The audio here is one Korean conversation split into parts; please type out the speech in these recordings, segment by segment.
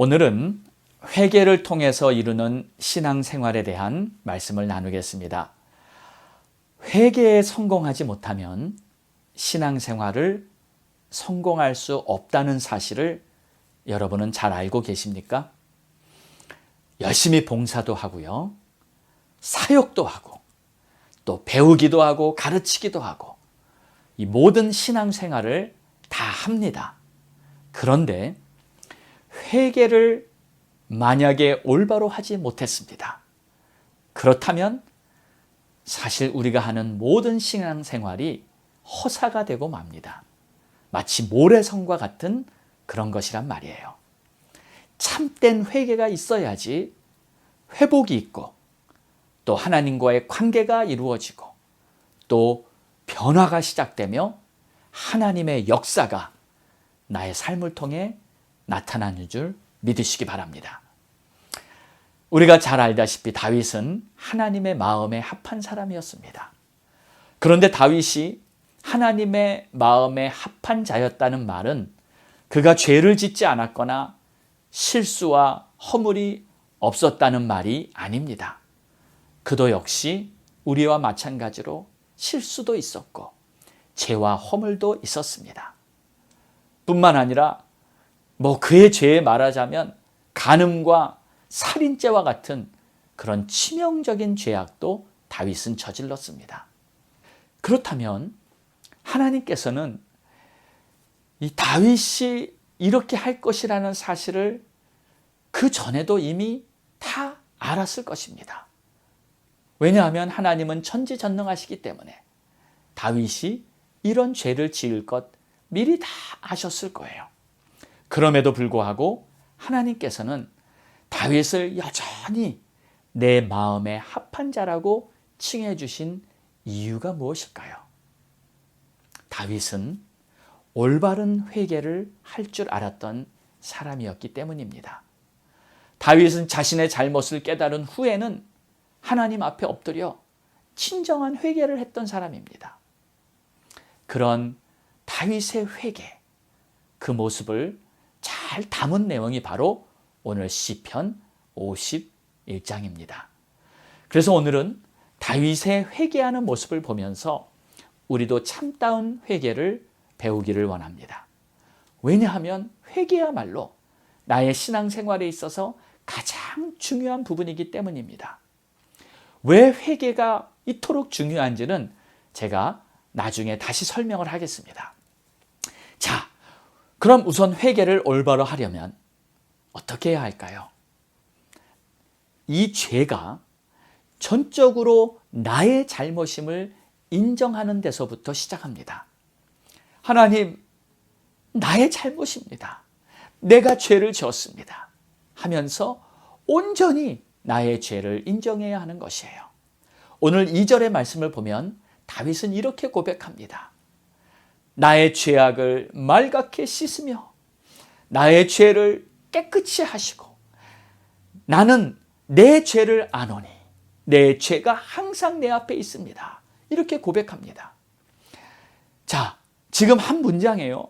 오늘은 회개를 통해서 이루는 신앙생활에 대한 말씀을 나누겠습니다. 회개에 성공하지 못하면 신앙생활을 성공할 수 없다는 사실을 여러분은 잘 알고 계십니까? 열심히 봉사도 하고요, 사역도 하고, 또 배우기도 하고 가르치기도 하고, 이 모든 신앙생활을 다 합니다. 그런데 회개를 만약에 올바로 하지 못했습니다. 그렇다면 사실 우리가 하는 모든 신앙생활이 허사가 되고 맙니다. 마치 모래성과 같은 그런 것이란 말이에요. 참된 회개가 있어야지 회복이 있고, 또 하나님과의 관계가 이루어지고, 또 변화가 시작되며 하나님의 역사가 나의 삶을 통해 나타나는 줄 믿으시기 바랍니다. 우리가 잘 알다시피 다윗은 하나님의 마음에 합한 사람이었습니다. 그런데 다윗이 하나님의 마음에 합한 자였다는 말은 그가 죄를 짓지 않았거나 실수와 허물이 없었다는 말이 아닙니다. 그도 역시 우리와 마찬가지로 실수도 있었고 죄와 허물도 있었습니다. 뿐만 아니라 그의 죄에 말하자면 간음과 살인죄와 같은 그런 치명적인 죄악도 다윗은 저질렀습니다. 그렇다면 하나님께서는 이 다윗이 이렇게 할 것이라는 사실을 그 전에도 이미 다 알았을 것입니다. 왜냐하면 하나님은 천지전능하시기 때문에 다윗이 이런 죄를 지을 것 미리 다 아셨을 거예요. 그럼에도 불구하고 하나님께서는 다윗을 여전히 내 마음에 합한 자라고 칭해 주신 이유가 무엇일까요? 다윗은 올바른 회개를 할 줄 알았던 사람이었기 때문입니다. 다윗은 자신의 잘못을 깨달은 후에는 하나님 앞에 엎드려 진정한 회개를 했던 사람입니다. 그런 다윗의 회개, 그 모습을 잘 담은 내용이 바로 오늘 시편 51장입니다. 그래서 오늘은 다윗의 회개하는 모습을 보면서 우리도 참다운 회개를 배우기를 원합니다. 왜냐하면 회개야말로 나의 신앙생활에 있어서 가장 중요한 부분이기 때문입니다. 왜 회개가 이토록 중요한지는 제가 나중에 다시 설명을 하겠습니다. 자, 그럼 우선 회개를 올바로 하려면 어떻게 해야 할까요? 이 죄가 전적으로 나의 잘못임을 인정하는 데서부터 시작합니다. 하나님, 나의 잘못입니다. 내가 죄를 지었습니다. 하면서 온전히 나의 죄를 인정해야 하는 것이에요. 오늘 2절의 말씀을 보면 다윗은 이렇게 고백합니다. 나의 죄악을 말갛게 씻으며 나의 죄를 깨끗이 하시고 나는 내 죄를 아노니 내 죄가 항상 내 앞에 있습니다. 이렇게 고백합니다. 자, 지금 한 문장이에요.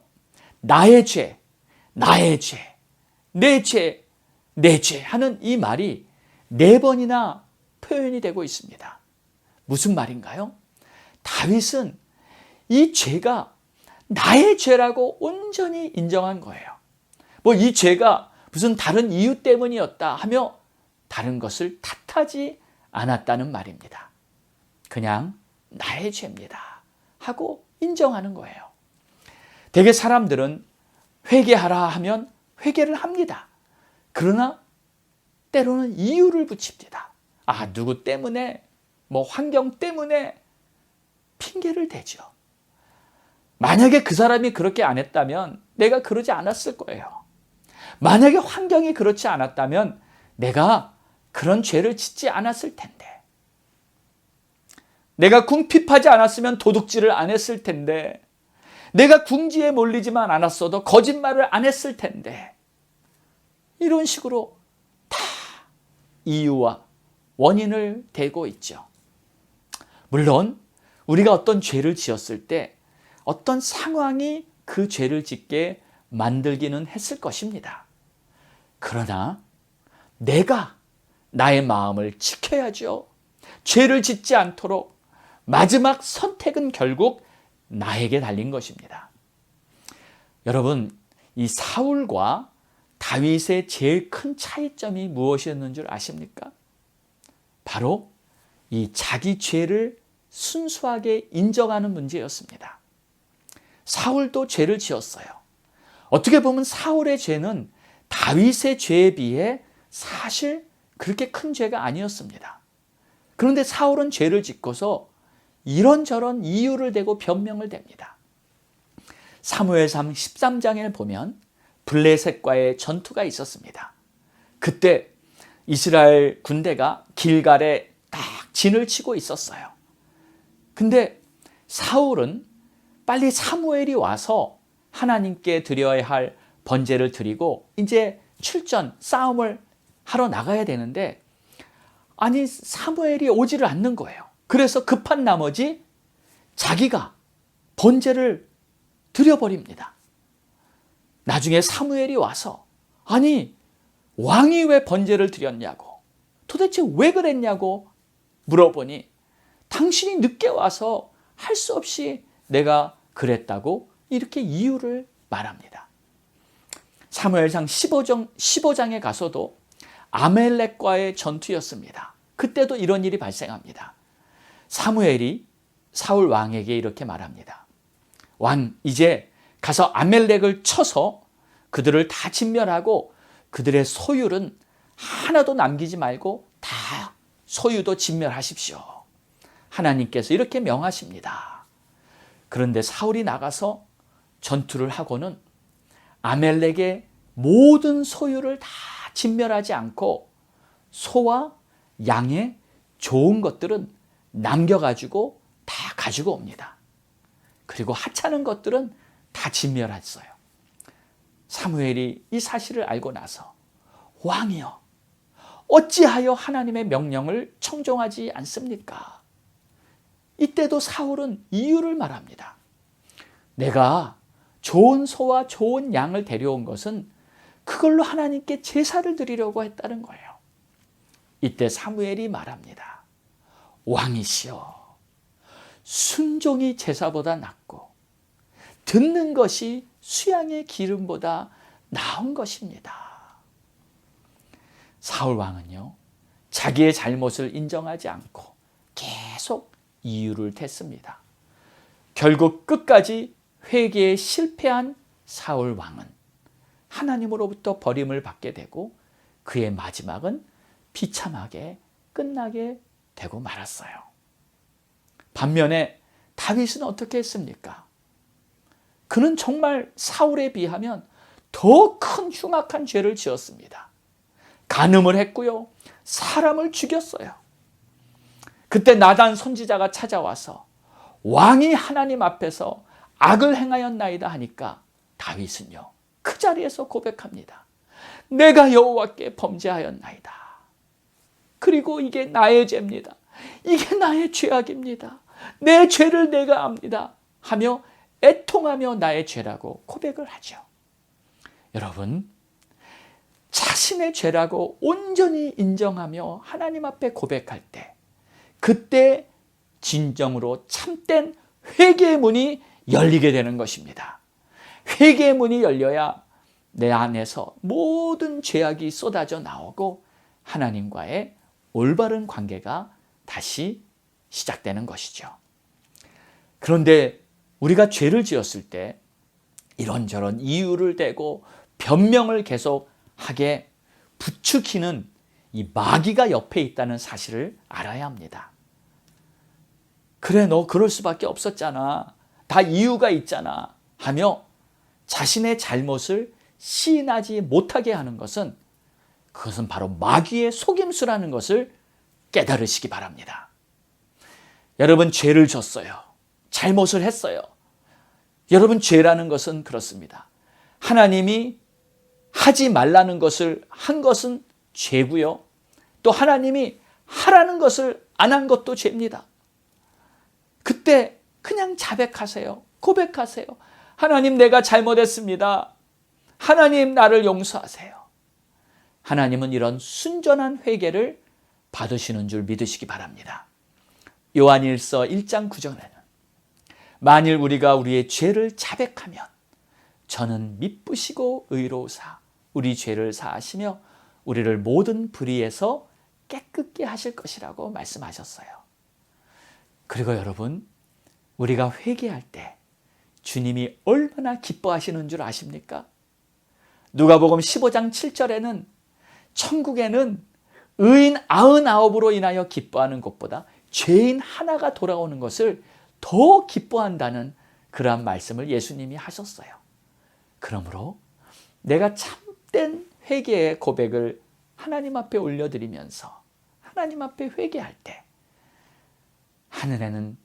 나의 죄, 나의 죄, 내 죄, 내 죄 하는 이 말이 4번이나 표현이 되고 있습니다. 무슨 말인가요? 다윗은 이 죄가 나의 죄라고 온전히 인정한 거예요. 이 죄가 무슨 다른 이유 때문이었다 하며 다른 것을 탓하지 않았다는 말입니다. 그냥 나의 죄입니다 하고 인정하는 거예요. 대개 사람들은 회개하라 하면 회개를 합니다. 그러나 때로는 이유를 붙입니다. 누구 때문에, 환경 때문에 핑계를 대죠. 만약에 그 사람이 그렇게 안 했다면 내가 그러지 않았을 거예요. 만약에 환경이 그렇지 않았다면 내가 그런 죄를 짓지 않았을 텐데. 내가 궁핍하지 않았으면 도둑질을 안 했을 텐데. 내가 궁지에 몰리지만 않았어도 거짓말을 안 했을 텐데. 이런 식으로 다 이유와 원인을 대고 있죠. 물론 우리가 어떤 죄를 지었을 때 어떤 상황이 그 죄를 짓게 만들기는 했을 것입니다. 그러나 내가 나의 마음을 지켜야죠. 죄를 짓지 않도록 마지막 선택은 결국 나에게 달린 것입니다. 여러분, 이 사울과 다윗의 제일 큰 차이점이 무엇이었는 줄 아십니까? 바로 이 자기 죄를 순수하게 인정하는 문제였습니다. 사울도 죄를 지었어요. 어떻게 보면 사울의 죄는 다윗의 죄에 비해 사실 그렇게 큰 죄가 아니었습니다. 그런데 사울은 죄를 짓고서 이런저런 이유를 대고 변명을 댑니다. 사무엘상 13장에 보면 블레셋과의 전투가 있었습니다. 그때 이스라엘 군대가 길갈에 딱 진을 치고 있었어요. 근데 사울은 빨리 사무엘이 와서 하나님께 드려야 할 번제를 드리고 이제 출전, 싸움을 하러 나가야 되는데 아니 사무엘이 오지를 않는 거예요. 그래서 급한 나머지 자기가 번제를 드려버립니다. 나중에 사무엘이 와서 아니 왕이 왜 번제를 드렸냐고 도대체 왜 그랬냐고 물어보니 당신이 늦게 와서 할 수 없이 내가 그랬다고 이렇게 이유를 말합니다. 사무엘상 15장에 가서도 아멜렉과의 전투였습니다. 그때도 이런 일이 발생합니다. 사무엘이 사울 왕에게 이렇게 말합니다. 왕, 이제 가서 아멜렉을 쳐서 그들을 다 진멸하고 그들의 소율은 하나도 남기지 말고 다 소유도 진멸하십시오. 하나님께서 이렇게 명하십니다. 그런데 사울이 나가서 전투를 하고는 아멜렉의 모든 소유를 다 진멸하지 않고 소와 양의 좋은 것들은 남겨가지고 다 가지고 옵니다. 그리고 하찮은 것들은 다 진멸했어요. 사무엘이 이 사실을 알고 나서 왕이여 어찌하여 하나님의 명령을 청종하지 않습니까? 이때도 사울은 이유를 말합니다. 내가 좋은 소와 좋은 양을 데려온 것은 그걸로 하나님께 제사를 드리려고 했다는 거예요. 이때 사무엘이 말합니다. 왕이시여 순종이 제사보다 낫고 듣는 것이 수양의 기름보다 나은 것입니다. 사울 왕은요 자기의 잘못을 인정하지 않고 계속 이유를 댔습니다. 결국 끝까지 회개에 실패한 사울 왕은 하나님으로부터 버림을 받게 되고 그의 마지막은 비참하게 끝나게 되고 말았어요. 반면에 다윗은 어떻게 했습니까? 그는 정말 사울에 비하면 더 큰 흉악한 죄를 지었습니다. 간음을 했고요. 사람을 죽였어요. 그때 나단 선지자가 찾아와서 왕이 하나님 앞에서 악을 행하였나이다 하니까 다윗은요 그 자리에서 고백합니다. 내가 여호와께 범죄하였나이다. 그리고 이게 나의 죄입니다. 이게 나의 죄악입니다. 내 죄를 내가 압니다. 하며 애통하며 나의 죄라고 고백을 하죠. 여러분, 자신의 죄라고 온전히 인정하며 하나님 앞에 고백할 때 그때 진정으로 참된 회개의 문이 열리게 되는 것입니다. 회개의 문이 열려야 내 안에서 모든 죄악이 쏟아져 나오고 하나님과의 올바른 관계가 다시 시작되는 것이죠. 그런데 우리가 죄를 지었을 때 이런저런 이유를 대고 변명을 계속하게 부추기는 이 마귀가 옆에 있다는 사실을 알아야 합니다. 그래, 너 그럴 수밖에 없었잖아. 다 이유가 있잖아. 하며 자신의 잘못을 시인하지 못하게 하는 것은 그것은 바로 마귀의 속임수라는 것을 깨달으시기 바랍니다. 여러분, 죄를 졌어요. 잘못을 했어요. 여러분, 죄라는 것은 그렇습니다. 하나님이 하지 말라는 것을 한 것은 죄고요. 또 하나님이 하라는 것을 안 한 것도 죄입니다. 그때 그냥 자백하세요. 고백하세요. 하나님, 내가 잘못했습니다. 하나님, 나를 용서하세요. 하나님은 이런 순전한 회개를 받으시는 줄 믿으시기 바랍니다. 요한일서 1장 9절에는 만일 우리가 우리의 죄를 자백하면 저는 미쁘시고 의로우사 우리 죄를 사하시며 우리를 모든 불의에서 깨끗게 하실 것이라고 말씀하셨어요. 그리고 여러분, 우리가 회개할 때 주님이 얼마나 기뻐하시는 줄 아십니까? 누가복음 15장 7절에는 천국에는 의인 99으로 인하여 기뻐하는 것보다 죄인 하나가 돌아오는 것을 더 기뻐한다는 그러한 말씀을 예수님이 하셨어요. 그러므로 내가 참된 회개의 고백을 하나님 앞에 올려드리면서 하나님 앞에 회개할 때 하늘에는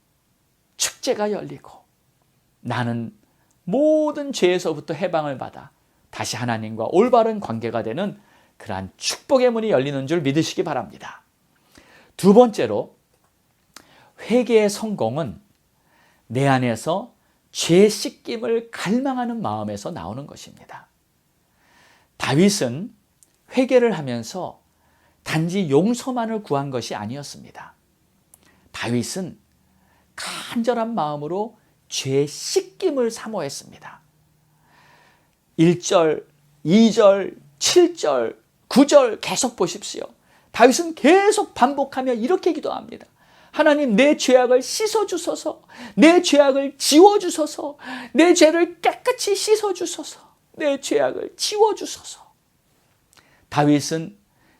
축제가 열리고 나는 모든 죄에서부터 해방을 받아 다시 하나님과 올바른 관계가 되는 그러한 축복의 문이 열리는 줄 믿으시기 바랍니다. 두 번째로, 회개의 성공은 내 안에서 죄 씻김을 갈망하는 마음에서 나오는 것입니다. 다윗은 회개를 하면서 단지 용서만을 구한 것이 아니었습니다. 다윗은 간절한 마음으로 죄 씻김을 사모했습니다. 1절, 2절, 7절, 9절 계속 보십시오. 다윗은 계속 반복하며 이렇게 기도합니다. 하나님, 내 죄악을 씻어주소서, 내 죄악을 지워주소서, 내 죄를 깨끗이 씻어주소서, 내 죄악을 지워주소서. 다윗은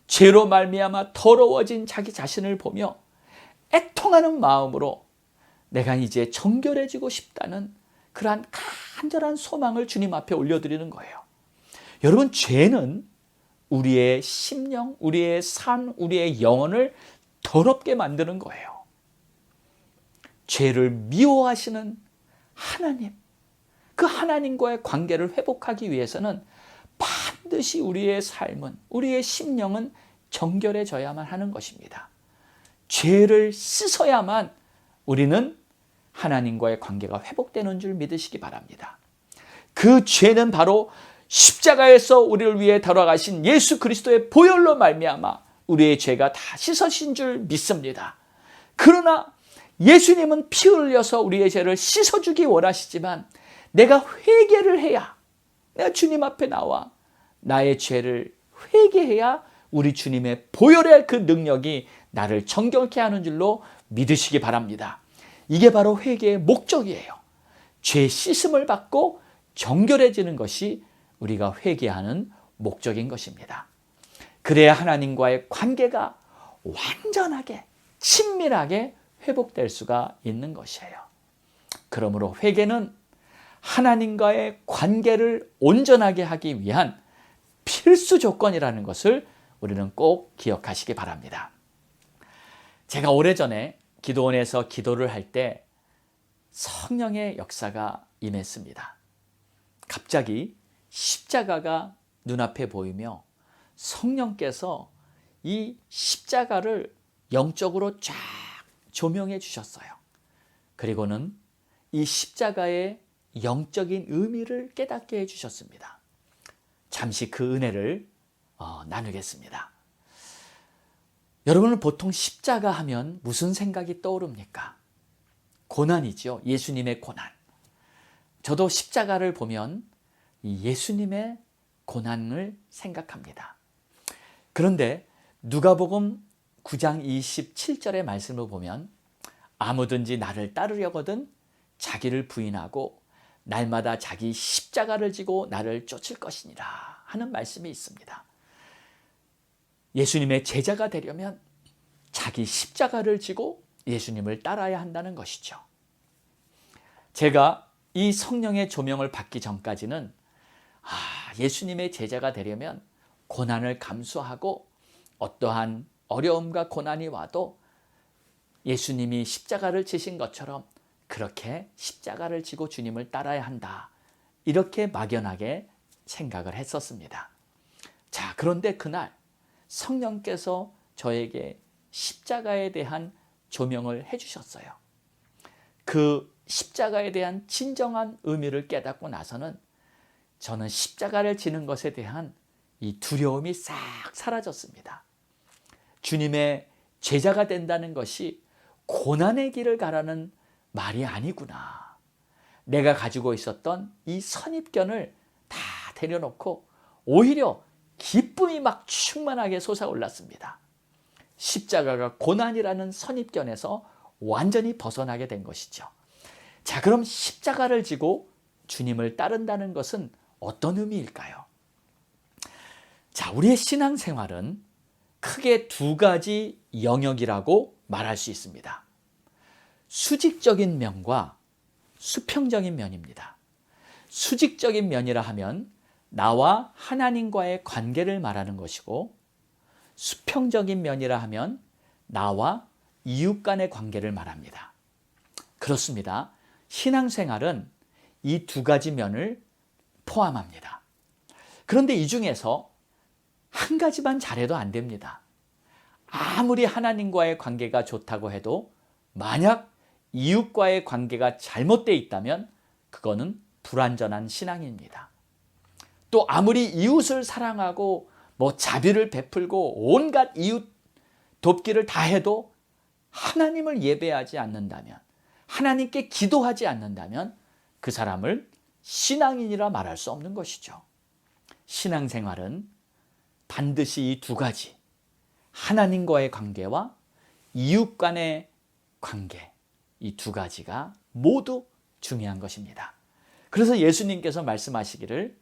죄로 말미암아 더러워진 자기 자신을 보며 애통하는 마음으로 내가 이제 정결해지고 싶다는 그러한 간절한 소망을 주님 앞에 올려드리는 거예요. 여러분, 죄는 우리의 심령, 우리의 삶, 우리의 영혼을 더럽게 만드는 거예요. 죄를 미워하시는 하나님, 그 하나님과의 관계를 회복하기 위해서는 반드시 우리의 삶은, 우리의 심령은 정결해져야만 하는 것입니다. 죄를 씻어야만 우리는 하나님과의 관계가 회복되는 줄 믿으시기 바랍니다. 그 죄는 바로 십자가에서 우리를 위해 돌아가신 예수 그리스도의 보혈로 말미암아 우리의 죄가 다 씻어진 줄 믿습니다. 그러나 예수님은 피 흘려서 우리의 죄를 씻어주기 원하시지만 내가 회개를 해야, 내가 주님 앞에 나와 나의 죄를 회개해야 우리 주님의 보혈의 그 능력이 나를 정결케 하는 줄로 믿으시기 바랍니다. 이게 바로 회개의 목적이에요. 죄 씻음을 받고 정결해지는 것이 우리가 회개하는 목적인 것입니다. 그래야 하나님과의 관계가 완전하게, 친밀하게 회복될 수가 있는 것이에요. 그러므로 회개는 하나님과의 관계를 온전하게 하기 위한 필수 조건이라는 것을 우리는 꼭 기억하시기 바랍니다. 제가 오래전에 기도원에서 기도를 할 때 성령의 역사가 임했습니다. 갑자기 십자가가 눈앞에 보이며 성령께서 이 십자가를 영적으로 쫙 조명해 주셨어요. 그리고는 이 십자가의 영적인 의미를 깨닫게 해주셨습니다. 잠시 그 은혜를 나누겠습니다. 여러분은 보통 십자가 하면 무슨 생각이 떠오릅니까? 고난이죠. 예수님의 고난. 저도 십자가를 보면 예수님의 고난을 생각합니다. 그런데 누가복음 9장 27절의 말씀을 보면 아무든지 나를 따르려거든 자기를 부인하고 날마다 자기 십자가를 지고 나를 쫓을 것이니라 하는 말씀이 있습니다. 예수님의 제자가 되려면 자기 십자가를 지고 예수님을 따라야 한다는 것이죠. 제가 이 성령의 조명을 받기 전까지는 예수님의 제자가 되려면 고난을 감수하고 어떠한 어려움과 고난이 와도 예수님이 십자가를 지신 것처럼 그렇게 십자가를 지고 주님을 따라야 한다. 이렇게 막연하게 생각을 했었습니다. 자, 그런데 그날 성령께서 저에게 십자가에 대한 조명을 해주셨어요. 그 십자가에 대한 진정한 의미를 깨닫고 나서는 저는 십자가를 지는 것에 대한 이 두려움이 싹 사라졌습니다. 주님의 제자가 된다는 것이 고난의 길을 가라는 말이 아니구나. 내가 가지고 있었던 이 선입견을 다 내려놓고 오히려 기쁨이 막 충만하게 솟아올랐습니다. 십자가가 고난이라는 선입견에서 완전히 벗어나게 된 것이죠. 자, 그럼 십자가를 지고 주님을 따른다는 것은 어떤 의미일까요? 자, 우리의 신앙생활은 크게 두 가지 영역이라고 말할 수 있습니다. 수직적인 면과 수평적인 면입니다. 수직적인 면이라 하면 나와 하나님과의 관계를 말하는 것이고, 수평적인 면이라 하면 나와 이웃 간의 관계를 말합니다. 그렇습니다. 신앙생활은 이 두 가지 면을 포함합니다. 그런데 이 중에서 한 가지만 잘해도 안 됩니다. 아무리 하나님과의 관계가 좋다고 해도 만약 이웃과의 관계가 잘못되어 있다면 그거는 불완전한 신앙입니다. 또 아무리 이웃을 사랑하고 자비를 베풀고 온갖 이웃 돕기를 다 해도 하나님을 예배하지 않는다면, 하나님께 기도하지 않는다면 그 사람을 신앙인이라 말할 수 없는 것이죠. 신앙생활은 반드시 이 두 가지, 하나님과의 관계와 이웃 간의 관계, 이 두 가지가 모두 중요한 것입니다. 그래서 예수님께서 말씀하시기를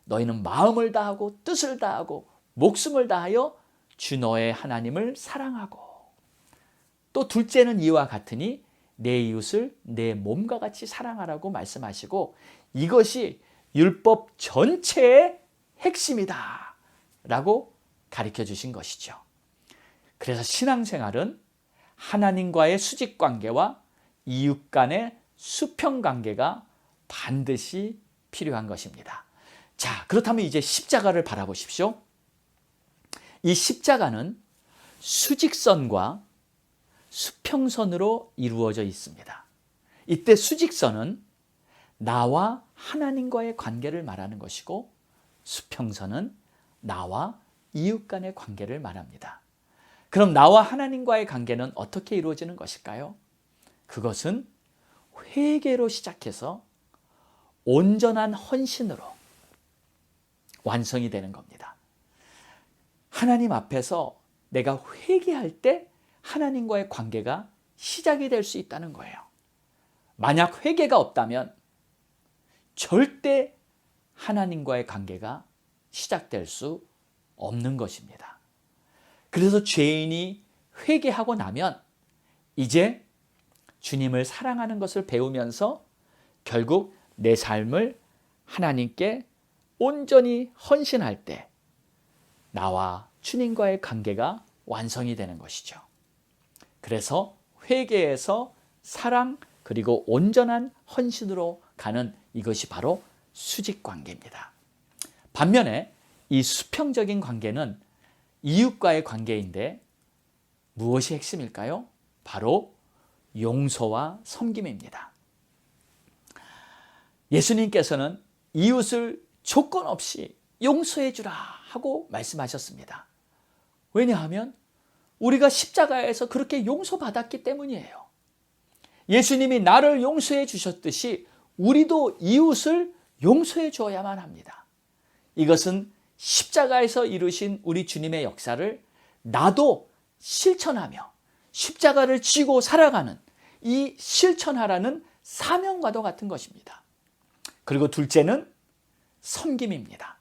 너희는 마음을 다하고 뜻을 다하고 목숨을 다하여 주 너의 하나님을 사랑하고, 또 둘째는 이와 같으니 내 이웃을 내 몸과 같이 사랑하라고 말씀하시고, 이것이 율법 전체의 핵심이다 라고 가르쳐 주신 것이죠. 그래서 신앙생활은 하나님과의 수직관계와 이웃 간의 수평관계가 반드시 필요한 것입니다. 자, 그렇다면 이제 십자가를 바라보십시오. 이 십자가는 수직선과 수평선으로 이루어져 있습니다. 이때 수직선은 나와 하나님과의 관계를 말하는 것이고, 수평선은 나와 이웃 간의 관계를 말합니다. 그럼 나와 하나님과의 관계는 어떻게 이루어지는 것일까요? 그것은 회개로 시작해서 온전한 헌신으로 완성이 되는 겁니다. 하나님 앞에서 내가 회개할 때 하나님과의 관계가 시작이 될 수 있다는 거예요. 만약 회개가 없다면 절대 하나님과의 관계가 시작될 수 없는 것입니다. 그래서 죄인이 회개하고 나면 이제 주님을 사랑하는 것을 배우면서 결국 내 삶을 하나님께 온전히 헌신할 때 나와 주님과의 관계가 완성이 되는 것이죠. 그래서 회개에서 사랑 그리고 온전한 헌신으로 가는 이것이 바로 수직관계입니다. 반면에 이 수평적인 관계는 이웃과의 관계인데 무엇이 핵심일까요? 바로 용서와 섬김입니다. 예수님께서는 이웃을 조건 없이 용서해 주라 하고 말씀하셨습니다. 왜냐하면 우리가 십자가에서 그렇게 용서받았기 때문이에요. 예수님이 나를 용서해 주셨듯이 우리도 이웃을 용서해 줘야만 합니다. 이것은 십자가에서 이루신 우리 주님의 역사를 나도 실천하며 십자가를 지고 살아가는 이 실천하라는 사명과도 같은 것입니다. 그리고 둘째는 섬김입니다.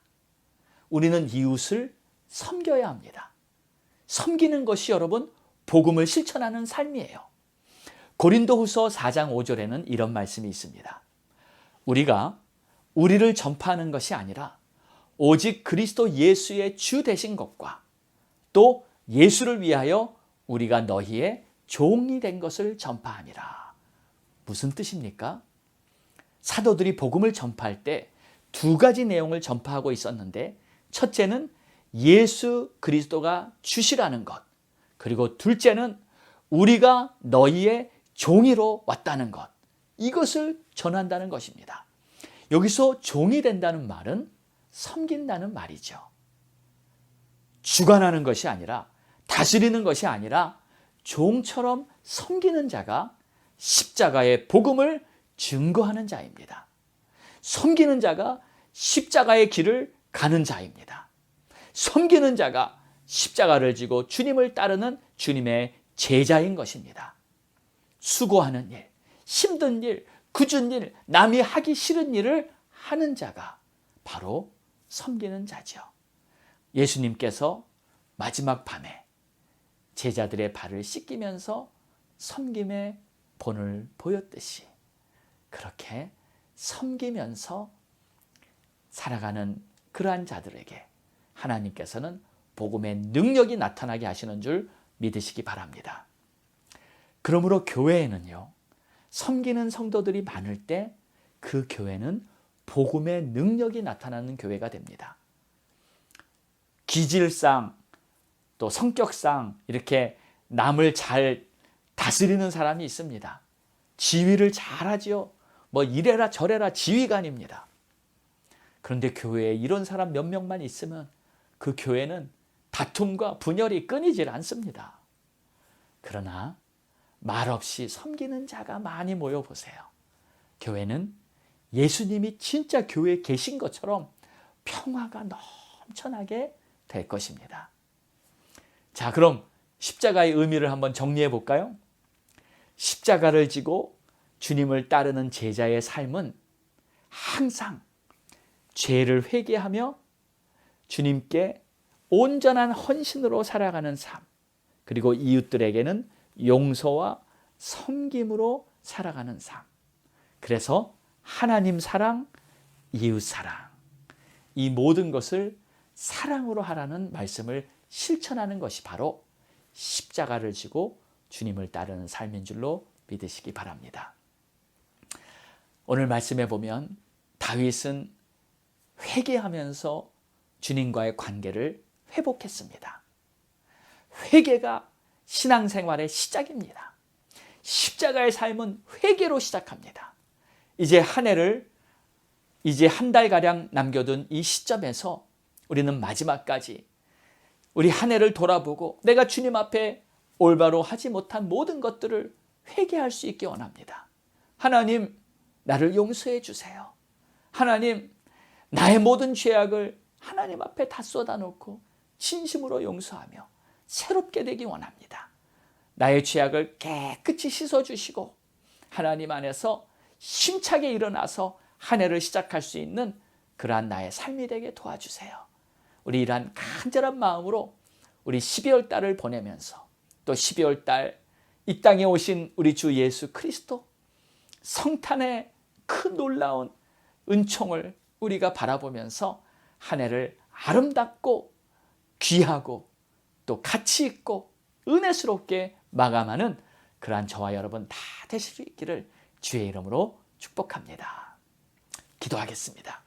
우리는 이웃을 섬겨야 합니다. 섬기는 것이 여러분 복음을 실천하는 삶이에요. 고린도후서 4장 5절에는 이런 말씀이 있습니다. 우리가 우리를 전파하는 것이 아니라 오직 그리스도 예수의 주 되신 것과 또 예수를 위하여 우리가 너희의 종이 된 것을 전파함이라. 무슨 뜻입니까? 사도들이 복음을 전파할 때 두 가지 내용을 전파하고 있었는데, 첫째는 예수 그리스도가 주시라는 것, 그리고 둘째는 우리가 너희의 종이로 왔다는 것, 이것을 전한다는 것입니다. 여기서 종이 된다는 말은 섬긴다는 말이죠. 주관하는 것이 아니라, 다스리는 것이 아니라 종처럼 섬기는 자가 십자가의 복음을 증거하는 자입니다. 섬기는 자가 십자가의 길을 가는 자입니다. 섬기는 자가 십자가를 지고 주님을 따르는 주님의 제자인 것입니다. 수고하는 일, 힘든 일, 굳은 일, 남이 하기 싫은 일을 하는 자가 바로 섬기는 자죠. 예수님께서 마지막 밤에 제자들의 발을 씻기면서 섬김의 본을 보였듯이 그렇게 섬기면서 살아가는 그러한 자들에게 하나님께서는 복음의 능력이 나타나게 하시는 줄 믿으시기 바랍니다. 그러므로 교회에는요, 섬기는 성도들이 많을 때 그 교회는 복음의 능력이 나타나는 교회가 됩니다. 기질상 또 성격상 이렇게 남을 잘 다스리는 사람이 있습니다. 지휘를 잘하지요. 뭐 이래라 저래라 지휘관입니다. 그런데 교회에 이런 사람 몇 명만 있으면 그 교회는 다툼과 분열이 끊이질 않습니다. 그러나 말없이 섬기는 자가 많이 모여보세요. 교회는 예수님이 진짜 교회에 계신 것처럼 평화가 넘쳐나게 될 것입니다. 자, 그럼 십자가의 의미를 한번 정리해 볼까요? 십자가를 지고 주님을 따르는 제자의 삶은 항상 죄를 회개하며 주님께 온전한 헌신으로 살아가는 삶, 그리고 이웃들에게는 용서와 섬김으로 살아가는 삶. 그래서 하나님 사랑, 이웃 사랑, 이 모든 것을 사랑으로 하라는 말씀을 실천하는 것이 바로 십자가를 지고 주님을 따르는 삶인 줄로 믿으시기 바랍니다. 오늘 말씀에 보면 다윗은 회개하면서 주님과의 관계를 회복했습니다. 회개가 신앙생활의 시작입니다. 십자가의 삶은 회개로 시작합니다. 이제 한 해를 이제 한 달가량 남겨둔 이 시점에서 우리는 마지막까지 우리 한 해를 돌아보고 내가 주님 앞에 올바로 하지 못한 모든 것들을 회개할 수 있게 원합니다. 하나님, 나를 용서해 주세요. 하나님, 나의 모든 죄악을 하나님 앞에 다 쏟아놓고 진심으로 용서하며 새롭게 되기 원합니다. 나의 죄악을 깨끗이 씻어주시고 하나님 안에서 힘차게 일어나서 한 해를 시작할 수 있는 그러한 나의 삶이 되게 도와주세요. 우리 이러한 간절한 마음으로 우리 12월 달을 보내면서 또 12월 달 이 땅에 오신 우리 주 예수 그리스도 성탄의 그 놀라운 은총을 우리가 바라보면서 한 해를 아름답고 귀하고 또 가치 있고 은혜스럽게 마감하는 그러한 저와 여러분 다 되실 수 있기를 주의 이름으로 축복합니다. 기도하겠습니다.